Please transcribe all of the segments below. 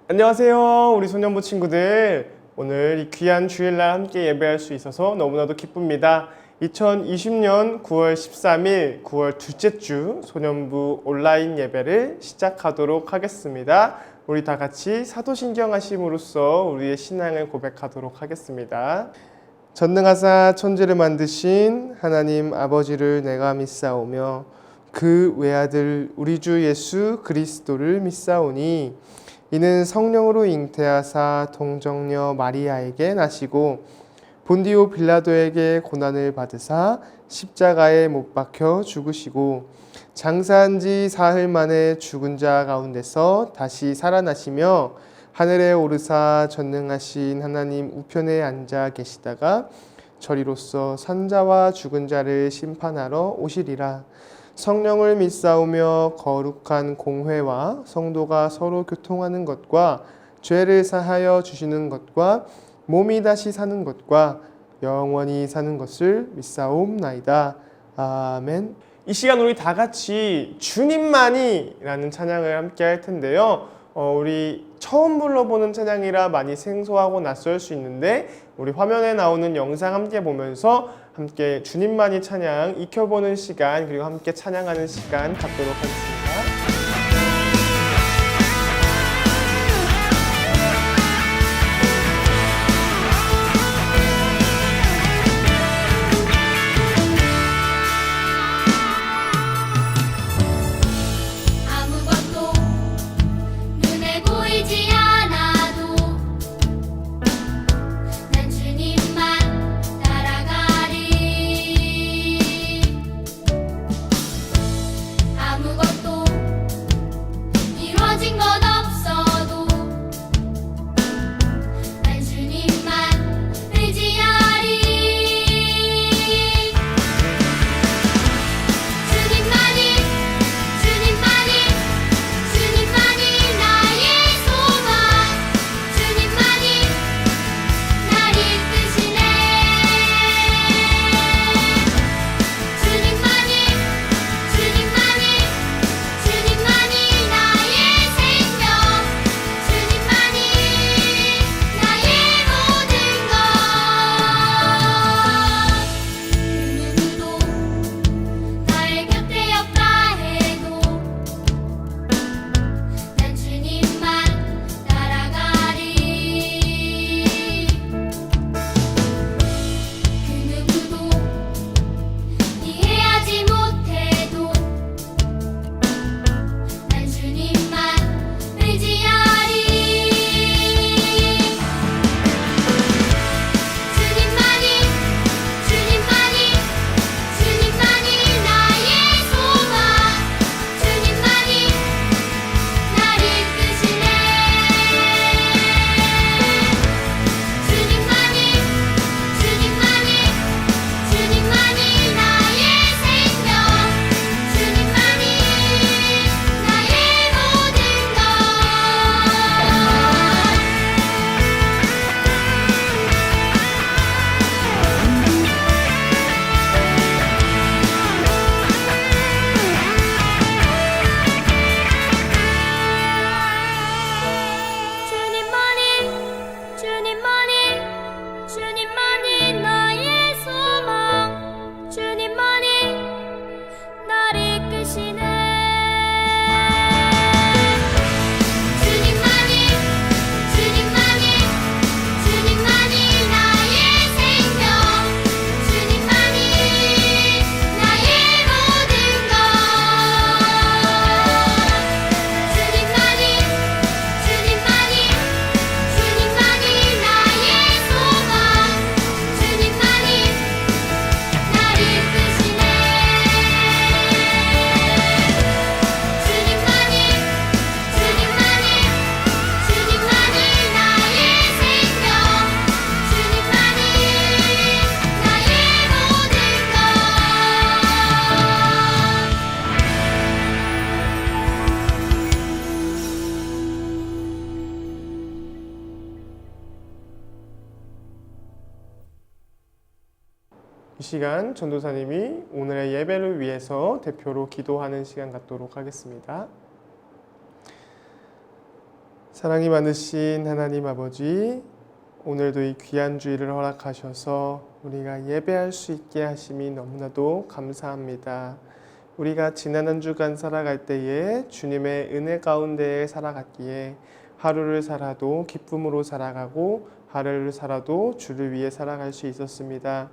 안녕하세요, 우리 소년부 친구들. 오늘 이 귀한 주일날 함께 예배할 수 있어서 너무나도 기쁩니다. 2020년 9월 13일 9월 둘째 주 소년부 온라인 예배를 시작하도록 하겠습니다. 우리 다 같이 사도신경하심으로써 우리의 신앙을 고백하도록 하겠습니다. 전능하사 천지를 만드신 하나님 아버지를 내가 믿사오며 그 외아들 우리 주 예수 그리스도를 믿사오니 이는 성령으로 잉태하사 동정녀 마리아에게 나시고 본디오 빌라도에게 고난을 받으사 십자가에 못 박혀 죽으시고 장사한 지 사흘 만에 죽은 자 가운데서 다시 살아나시며 하늘에 오르사 전능하신 하나님 우편에 앉아 계시다가 저리로서 산자와 죽은 자를 심판하러 오시리라. 성령을 믿사오며 거룩한 공회와 성도가 서로 교통하는 것과 죄를 사하여 주시는 것과 몸이 다시 사는 것과 영원히 사는 것을 믿사옵나이다. 아멘. 이 시간 우리 다 같이 주님만이 라는 찬양을 함께 할 텐데요. 우리 처음 불러보는 찬양이라 많이 생소하고 낯설 수 있는데 우리 화면에 나오는 영상 함께 보면서 함께 주님만이 찬양 익혀보는 시간, 그리고 함께 찬양하는 시간 갖도록 하겠습니다. 시간 전도사님이 오늘의 예배를 위해서 대표로 기도하는 시간 갖도록 하겠습니다. 사랑이 많으신 하나님 아버지, 오늘도 이 귀한 주일을 허락하셔서 우리가 예배할 수 있게 하심이 너무나도 감사합니다. 우리가 지난 한 주간 살아갈 때에 주님의 은혜 가운데에 살아갔기에 하루를 살아도 기쁨으로 살아가고 하루를 살아도 주를 위해 살아갈 수 있었습니다.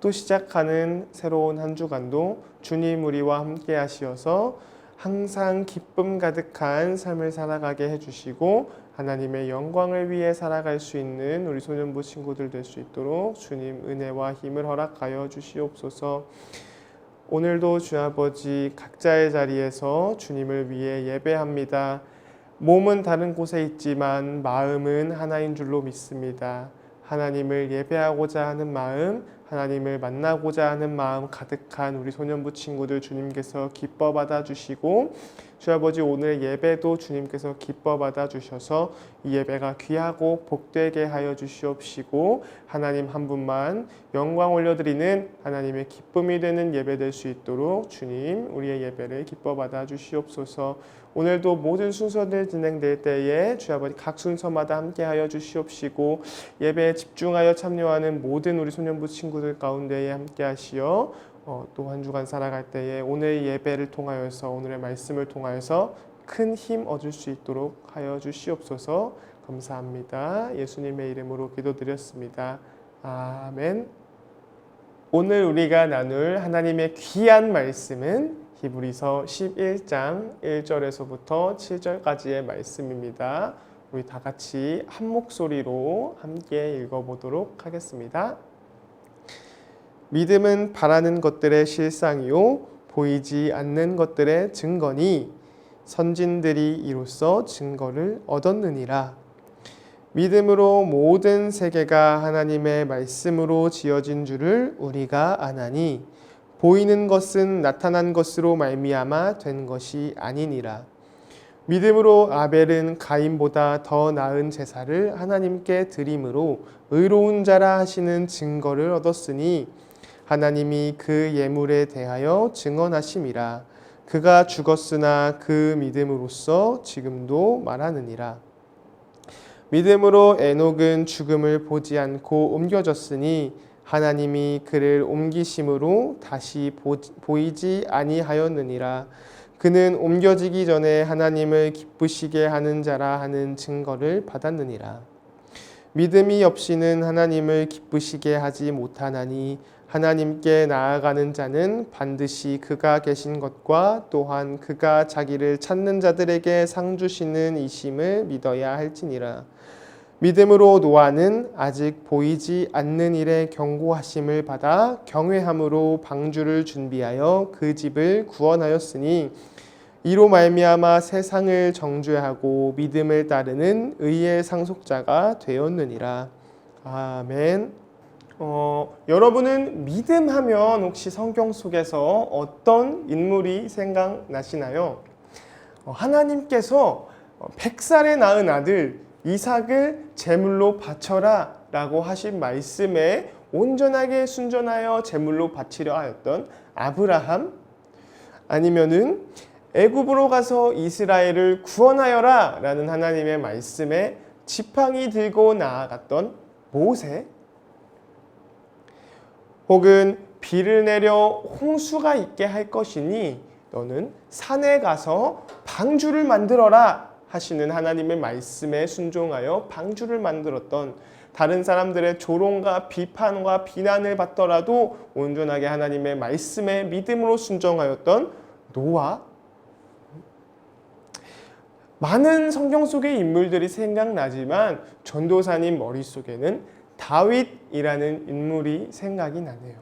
또 시작하는 새로운 한 주간도 주님 우리와 함께 하시어서 항상 기쁨 가득한 삶을 살아가게 해주시고 하나님의 영광을 위해 살아갈 수 있는 우리 소년부 친구들 될 수 있도록 주님 은혜와 힘을 허락하여 주시옵소서. 오늘도 주아버지 각자의 자리에서 주님을 위해 예배합니다. 몸은 다른 곳에 있지만 마음은 하나인 줄로 믿습니다. 하나님을 예배하고자 하는 마음, 하나님을 만나고자 하는 마음 가득한 우리 소년부 친구들 주님께서 기뻐 받아 주시고 주아버지 오늘 예배도 주님께서 기뻐 받아 주셔서 이 예배가 귀하고 복되게 하여 주시옵시고 하나님 한 분만 영광 올려드리는 하나님의 기쁨이 되는 예배 될 수 있도록 주님 우리의 예배를 기뻐 받아 주시옵소서. 오늘도 모든 순서들 진행될 때에 주아버지 각 순서마다 함께하여 주시옵시고 예배에 집중하여 참여하는 모든 우리 소년부 친구들 가운데에 함께하시어 또 한 주간 살아갈 때에 오늘 예배를 통하여서 오늘의 말씀을 통하여서 큰 힘 얻을 수 있도록 하여 주시옵소서. 감사합니다. 예수님의 이름으로 기도드렸습니다. 아멘. 오늘 우리가 나눌 하나님의 귀한 말씀은 히브리서 11장 1절에서부터 7절까지의 말씀입니다. 우리 다 같이 한 목소리로 함께 읽어보도록 하겠습니다. 믿음은 바라는 것들의 실상이요 보이지 않는 것들의 증거니 선진들이 이로써 증거를 얻었느니라. 믿음으로 모든 세계가 하나님의 말씀으로 지어진 줄을 우리가 아나니 보이는 것은 나타난 것으로 말미암아 된 것이 아니니라. 믿음으로 아벨은 가인보다 더 나은 제사를 하나님께 드림으로 의로운 자라 하시는 증거를 얻었으니 하나님이 그 예물에 대하여 증언하심이라. 그가 죽었으나 그 믿음으로써 지금도 말하느니라. 믿음으로 에녹은 죽음을 보지 않고 옮겨졌으니 하나님이 그를 옮기심으로 다시 보이지 아니하였느니라. 그는 옮겨지기 전에 하나님을 기쁘시게 하는 자라 하는 증거를 받았느니라. 믿음이 없이는 하나님을 기쁘시게 하지 못하나니 하나님께 나아가는 자는 반드시 그가 계신 것과 또한 그가 자기를 찾는 자들에게 상 주시는 이심을 믿어야 할지니라. 믿음으로 노아는 아직 보이지 않는 일에 경고하심을 받아 경외함으로 방주를 준비하여 그 집을 구원하였으니 이로 말미암아 세상을 정죄하고 믿음을 따르는 의의 상속자가 되었느니라. 아멘. 여러분은 믿음하면 혹시 성경 속에서 어떤 인물이 생각나시나요? 하나님께서 100살에 낳은 아들 이삭을 제물로 바쳐라 라고 하신 말씀에 온전하게 순전하여 제물로 바치려 하였던 아브라함, 아니면은 애굽으로 가서 이스라엘을 구원하여라 라는 하나님의 말씀에 지팡이 들고 나아갔던 모세, 혹은 비를 내려 홍수가 있게 할 것이니 너는 산에 가서 방주를 만들어라 하시는 하나님의 말씀에 순종하여 방주를 만들었던, 다른 사람들의 조롱과 비판과 비난을 받더라도 온전하게 하나님의 말씀에 믿음으로 순종하였던 노아, 많은 성경 속의 인물들이 생각나지만 전도사님 머릿속에는 다윗이라는 인물이 생각이 나네요.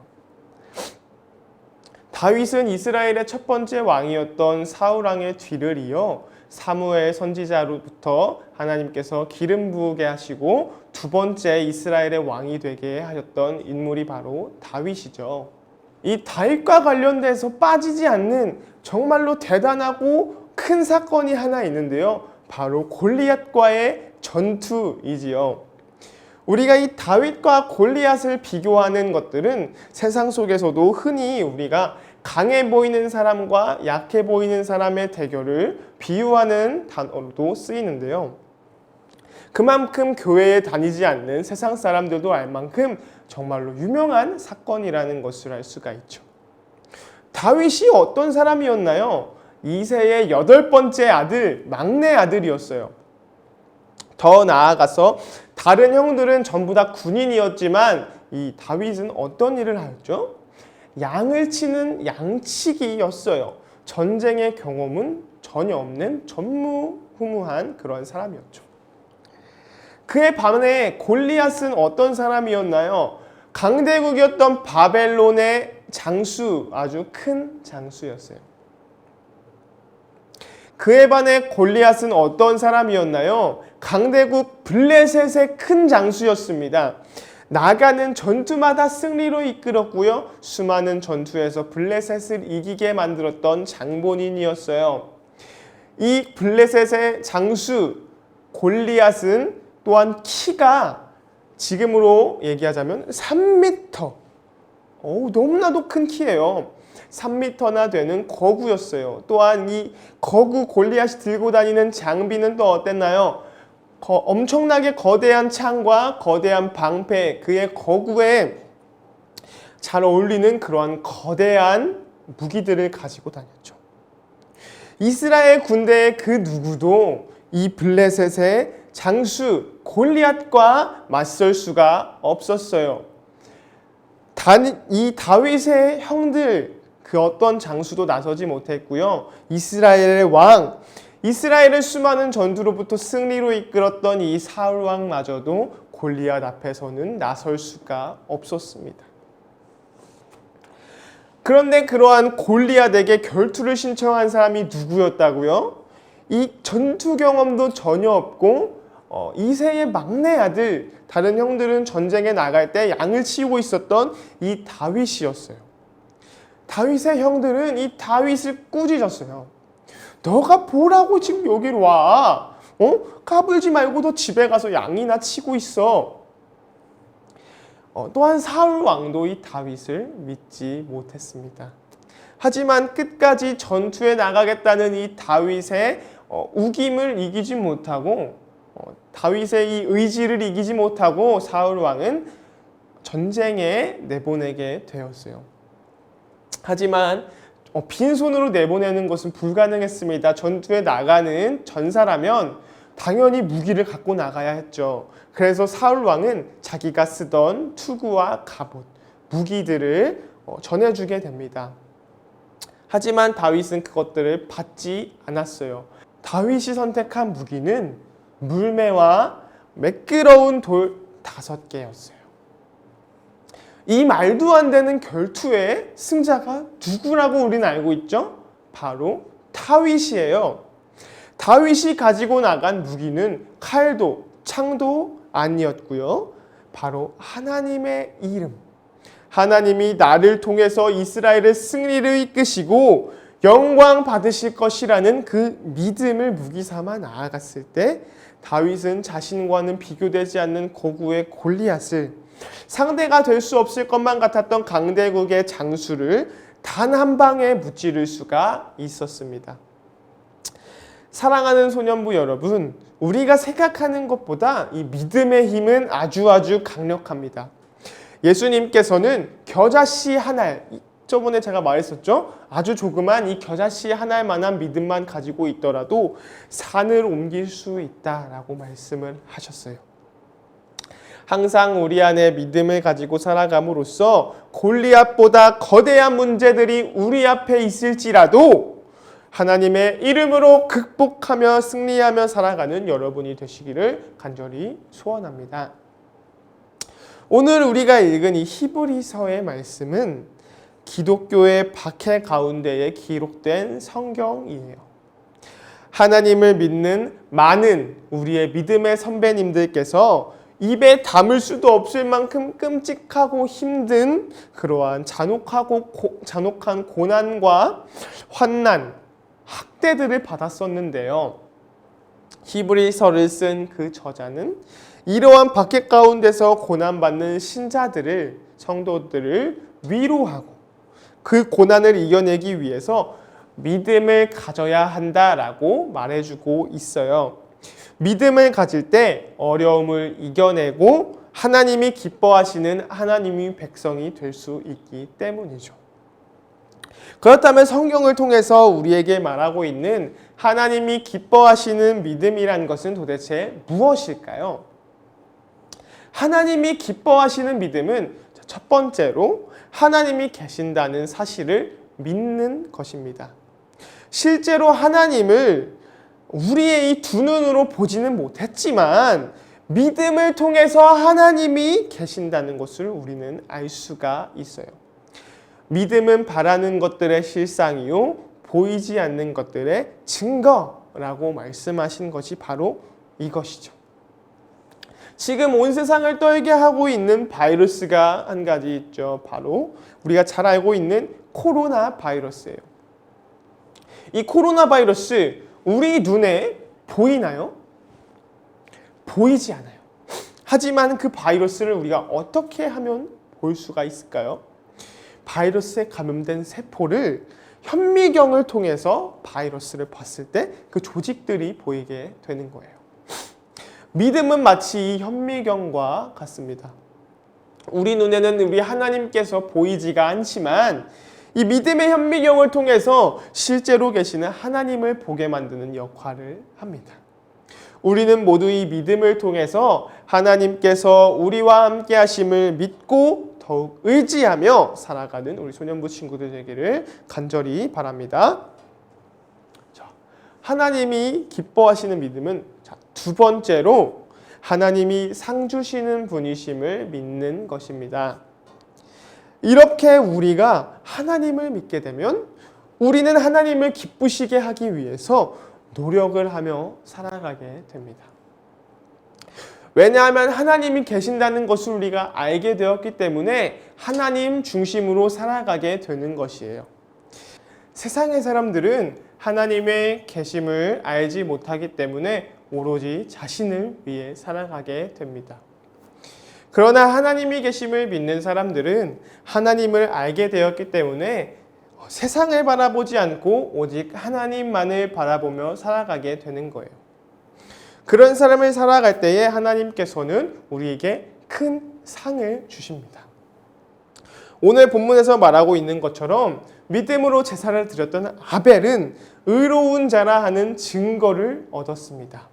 다윗은 이스라엘의 첫 번째 왕이었던 사울 왕의 뒤를 이어 사무엘 선지자로부터 하나님께서 기름 부으게 하시고 두 번째 이스라엘의 왕이 되게 하셨던 인물이 바로 다윗이죠. 이 다윗과 관련돼서 빠지지 않는 정말로 대단하고 큰 사건이 하나 있는데요. 바로 골리앗과의 전투이지요. 우리가 이 다윗과 골리앗을 비교하는 것들은 세상 속에서도 흔히 우리가 강해 보이는 사람과 약해 보이는 사람의 대결을 비유하는 단어로도 쓰이는데요. 그만큼 교회에 다니지 않는 세상 사람들도 알 만큼 정말로 유명한 사건이라는 것을 알 수가 있죠. 다윗이 어떤 사람이었나요? 이새의 8번째 아들, 막내 아들이었어요. 더 나아가서 다른 형들은 전부 다 군인이었지만 이 다윗은 어떤 일을 하였죠? 양을 치는 양치기였어요. 전쟁의 경험은 전혀 없는 전무후무한 그런 사람이었죠. 그에 반해 골리앗은 어떤 사람이었나요? 강대국이었던 바벨론의 장수, 아주 큰 장수였어요. 그에 반해 골리앗은 어떤 사람이었나요? 강대국 블레셋의 큰 장수였습니다. 나가는 전투마다 승리로 이끌었고요. 수많은 전투에서 블레셋을 이기게 만들었던 장본인이었어요. 이 블레셋의 장수 골리앗은 또한 키가 지금으로 얘기하자면 3m. 너무나도 큰 키예요. 3m나 되는 거구였어요. 또한 이 거구 골리앗이 들고 다니는 장비는 또 어땠나요? 엄청나게 거대한 창과 거대한 방패, 그의 거구에 잘 어울리는 그러한 거대한 무기들을 가지고 다녔죠. 이스라엘 군대의 그 누구도 이 블레셋의 장수 골리앗과 맞설 수가 없었어요. 이 다윗의 형들 그 어떤 장수도 나서지 못했고요. 이스라엘의 왕, 이스라엘을 수많은 전투로부터 승리로 이끌었던 이 사울 왕마저도 골리앗 앞에서는 나설 수가 없었습니다. 그런데 그러한 골리앗에게 결투를 신청한 사람이 누구였다고요? 이 전투 경험도 전혀 없고 이새의 막내 아들, 다른 형들은 전쟁에 나갈 때 양을 치우고 있었던 이 다윗이었어요. 다윗의 형들은 이 다윗을 꾸짖었어요. 너가 뭐라고 지금 여기로 와? 까불지 말고 너 집에 가서 양이나 치고 있어. 또한 사울 왕도 이 다윗을 믿지 못했습니다. 하지만 끝까지 전투에 나가겠다는 이 다윗의 우김을 이기지 못하고 다윗의 이 의지를 이기지 못하고 사울 왕은 전쟁에 내보내게 되었어요. 하지만 빈손으로 내보내는 것은 불가능했습니다. 전투에 나가는 전사라면 당연히 무기를 갖고 나가야 했죠. 그래서 사울 왕은 자기가 쓰던 투구와 갑옷, 무기들을 전해주게 됩니다. 하지만 다윗은 그것들을 받지 않았어요. 다윗이 선택한 무기는 물매와 매끄러운 돌 5개였어요. 이 말도 안 되는 결투의 승자가 누구라고 우리는 알고 있죠? 바로 다윗이에요. 다윗이 가지고 나간 무기는 칼도 창도 아니었고요. 바로 하나님의 이름. 하나님이 나를 통해서 이스라엘의 승리를 이끄시고 영광 받으실 것이라는 그 믿음을 무기 삼아 나아갔을 때 다윗은 자신과는 비교되지 않는 고구의 골리앗을 상대가 될 수 없을 것만 같았던 강대국의 장수를 단 한 방에 무찌를 수가 있었습니다. 사랑하는 소년부 여러분, 우리가 생각하는 것보다 이 믿음의 힘은 아주 강력합니다. 예수님께서는 겨자씨 한 알, 저번에 제가 말했었죠? 아주 조그만 이 겨자씨 한 알만한 믿음만 가지고 있더라도 산을 옮길 수 있다라고 말씀을 하셨어요. 항상 우리 안에 믿음을 가지고 살아감으로써 골리앗보다 거대한 문제들이 우리 앞에 있을지라도 하나님의 이름으로 극복하며 승리하며 살아가는 여러분이 되시기를 간절히 소원합니다. 오늘 우리가 읽은 이 히브리서의 말씀은 기독교의 박해 가운데에 기록된 성경이에요. 하나님을 믿는 많은 우리의 믿음의 선배님들께서 입에 담을 수도 없을 만큼 끔찍하고 힘든 그러한 잔혹한 고난과 환난, 학대들을 받았었는데요. 히브리서를 쓴 그 저자는 이러한 박해 가운데서 고난받는 신자들을, 성도들을 위로하고 그 고난을 이겨내기 위해서 믿음을 가져야 한다라고 말해주고 있어요. 믿음을 가질 때 어려움을 이겨내고 하나님이 기뻐하시는 하나님의 백성이 될 수 있기 때문이죠. 그렇다면 성경을 통해서 우리에게 말하고 있는 하나님이 기뻐하시는 믿음이란 것은 도대체 무엇일까요? 하나님이 기뻐하시는 믿음은 첫 번째로 하나님이 계신다는 사실을 믿는 것입니다. 실제로 하나님을 우리의 이 두 눈으로 보지는 못했지만 믿음을 통해서 하나님이 계신다는 것을 우리는 알 수가 있어요. 믿음은 바라는 것들의 실상이요 보이지 않는 것들의 증거라고 말씀하신 것이 바로 이것이죠. 지금 온 세상을 떨게 하고 있는 바이러스가 한 가지 있죠. 바로 우리가 잘 알고 있는 코로나 바이러스예요. 이 코로나 바이러스 우리 눈에 보이나요? 보이지 않아요. 하지만 그 바이러스를 우리가 어떻게 하면 볼 수가 있을까요? 바이러스에 감염된 세포를 현미경을 통해서 바이러스를 봤을 때 그 조직들이 보이게 되는 거예요. 믿음은 마치 이 현미경과 같습니다. 우리 눈에는 우리 하나님께서 보이지가 않지만 이 믿음의 현미경을 통해서 실제로 계시는 하나님을 보게 만드는 역할을 합니다. 우리는 모두 이 믿음을 통해서 하나님께서 우리와 함께 하심을 믿고 더욱 의지하며 살아가는 우리 소년부 친구들 되기를 간절히 바랍니다. 하나님이 기뻐하시는 믿음은 두 번째로 하나님이 상 주시는 분이심을 믿는 것입니다. 이렇게 우리가 하나님을 믿게 되면 우리는 하나님을 기쁘시게 하기 위해서 노력을 하며 살아가게 됩니다. 왜냐하면 하나님이 계신다는 것을 우리가 알게 되었기 때문에 하나님 중심으로 살아가게 되는 것이에요. 세상의 사람들은 하나님의 계심을 알지 못하기 때문에 오로지 자신을 위해 살아가게 됩니다. 그러나 하나님이 계심을 믿는 사람들은 하나님을 알게 되었기 때문에 세상을 바라보지 않고 오직 하나님만을 바라보며 살아가게 되는 거예요. 그런 사람을 살아갈 때에 하나님께서는 우리에게 큰 상을 주십니다. 오늘 본문에서 말하고 있는 것처럼 믿음으로 제사를 드렸던 아벨은 의로운 자라 하는 증거를 얻었습니다.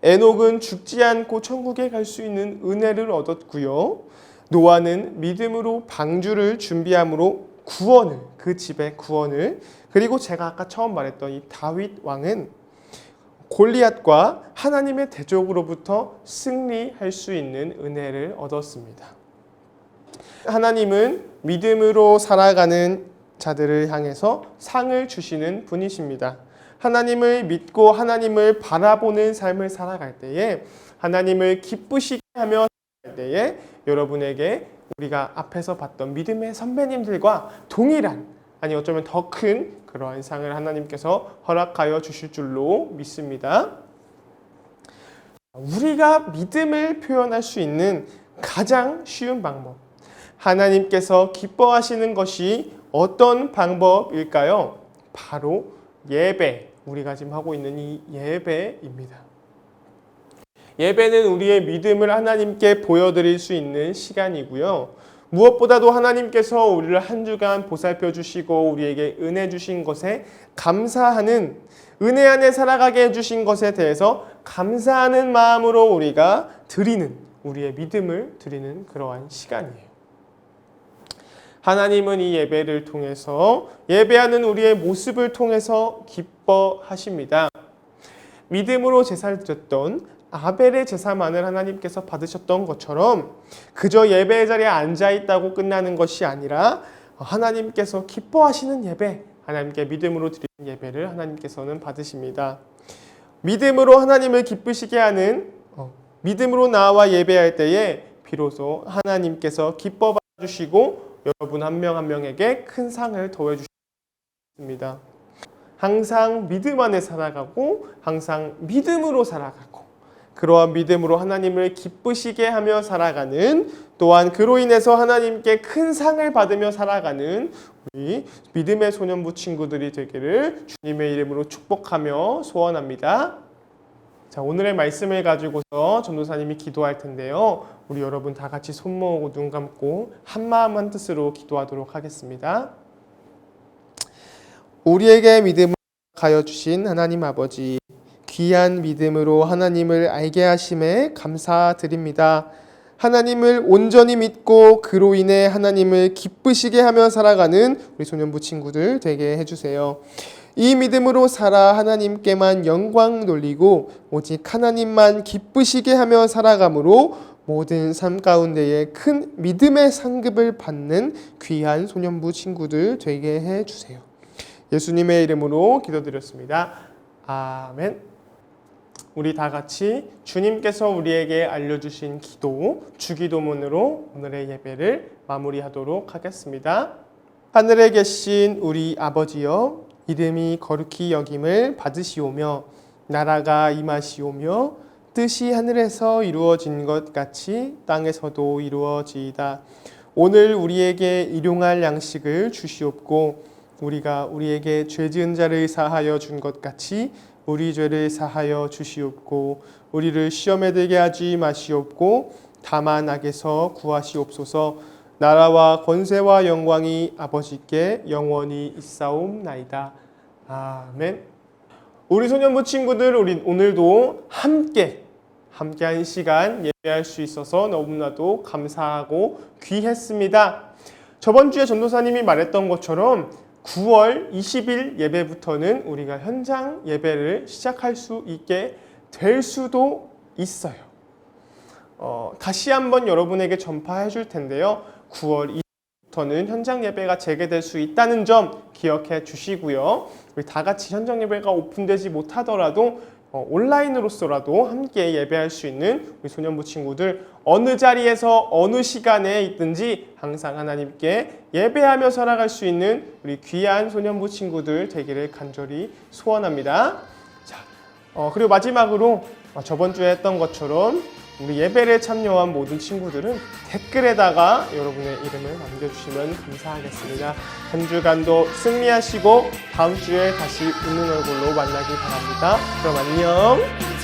에녹은 죽지 않고 천국에 갈 수 있는 은혜를 얻었고요. 노아는 믿음으로 방주를 준비함으로 구원을, 그 집의 구원을, 그리고 제가 아까 처음 말했던 이 다윗 왕은 골리앗과 하나님의 대적으로부터 승리할 수 있는 은혜를 얻었습니다. 하나님은 믿음으로 살아가는 자들을 향해서 상을 주시는 분이십니다. 하나님을 믿고 하나님을 바라보는 삶을 살아갈 때에 하나님을 기쁘시게 하며 살아갈 때에 여러분에게 우리가 앞에서 봤던 믿음의 선배님들과 동일한, 아니 어쩌면 더 큰 그러한 상을 하나님께서 허락하여 주실 줄로 믿습니다. 우리가 믿음을 표현할 수 있는 가장 쉬운 방법, 하나님께서 기뻐하시는 것이 어떤 방법일까요? 바로 예배, 우리가 지금 하고 있는 이 예배입니다. 예배는 우리의 믿음을 하나님께 보여드릴 수 있는 시간이고요. 무엇보다도 하나님께서 우리를 한 주간 보살펴 주시고 우리에게 은혜 주신 것에 감사하는, 은혜 안에 살아가게 해주신 것에 대해서 감사하는 마음으로 우리가 드리는, 우리의 믿음을 드리는 그러한 시간이에요. 하나님은 이 예배를 통해서, 예배하는 우리의 모습을 통해서 기뻐하십니다. 믿음으로 제사를 드렸던 아벨의 제사만을 하나님께서 받으셨던 것처럼 그저 예배의 자리에 앉아있다고 끝나는 것이 아니라 하나님께서 기뻐하시는 예배, 하나님께 믿음으로 드리는 예배를 하나님께서는 받으십니다. 믿음으로 하나님을 기쁘시게 하는, 믿음으로 나와 예배할 때에 비로소 하나님께서 기뻐 주시고 여러분 한 명 한 명에게 큰 상을 더해 주십니다. 항상 믿음 안에 살아가고 항상 믿음으로 살아가고 그러한 믿음으로 하나님을 기쁘시게 하며 살아가는, 또한 그로 인해서 하나님께 큰 상을 받으며 살아가는 우리 믿음의 소년부 친구들이 되기를 주님의 이름으로 축복하며 소원합니다. 자, 오늘의 말씀을 가지고서 전도사님이 기도할 텐데요. 우리 여러분 다 같이 손 모으고 눈 감고 한 마음 한 뜻으로 기도하도록 하겠습니다. 우리에게 믿음을 가여 주신 하나님 아버지, 귀한 믿음으로 하나님을 알게 하심에 감사드립니다. 하나님을 온전히 믿고 그로 인해 하나님을 기쁘시게 하며 살아가는 우리 소년부 친구들 되게 해주세요. 이 믿음으로 살아 하나님께만 영광 돌리고 오직 하나님만 기쁘시게 하며 살아감으로 모든 삶 가운데에 큰 믿음의 상급을 받는 귀한 소년부 친구들 되게 해주세요. 예수님의 이름으로 기도드렸습니다. 아멘. 우리 다 같이 주님께서 우리에게 알려주신 기도, 주기도문으로 오늘의 예배를 마무리하도록 하겠습니다. 하늘에 계신 우리 아버지여, 이름이 거룩히 여김을 받으시오며 나라가 임하시오며 뜻이 하늘에서 이루어진 것 같이 땅에서도 이루어지이다. 오늘 우리에게 일용할 양식을 주시옵고 우리가 우리에게 죄 지은 자를 사하여 준 것 같이 우리 죄를 사하여 주시옵고 우리를 시험에 들게 하지 마시옵고 다만 악에서 구하시옵소서. 나라와 권세와 영광이 아버지께 영원히 있사옵나이다. 아멘. 우리 소년부 친구들, 우리 오늘도 함께한 시간 예배할 수 있어서 너무나도 감사하고 귀했습니다. 저번 주에 전도사님이 말했던 것처럼 9월 20일 예배부터는 우리가 현장 예배를 시작할 수 있게 될 수도 있어요. 다시 한번 여러분에게 전파해 줄 텐데요. 9월 20일부터는 현장 예배가 재개될 수 있다는 점 기억해 주시고요. 우리 다 같이 현장 예배가 오픈되지 못하더라도 온라인으로서라도 함께 예배할 수 있는 우리 소년부 친구들, 어느 자리에서 어느 시간에 있든지 항상 하나님께 예배하며 살아갈 수 있는 우리 귀한 소년부 친구들 되기를 간절히 소원합니다. 자, 그리고 마지막으로 저번 주에 했던 것처럼 우리 예배를 참여한 모든 친구들은 댓글에다가 여러분의 이름을 남겨주시면 감사하겠습니다. 한 주간도 승리하시고 다음 주에 다시 웃는 얼굴로 만나기 바랍니다. 그럼 안녕.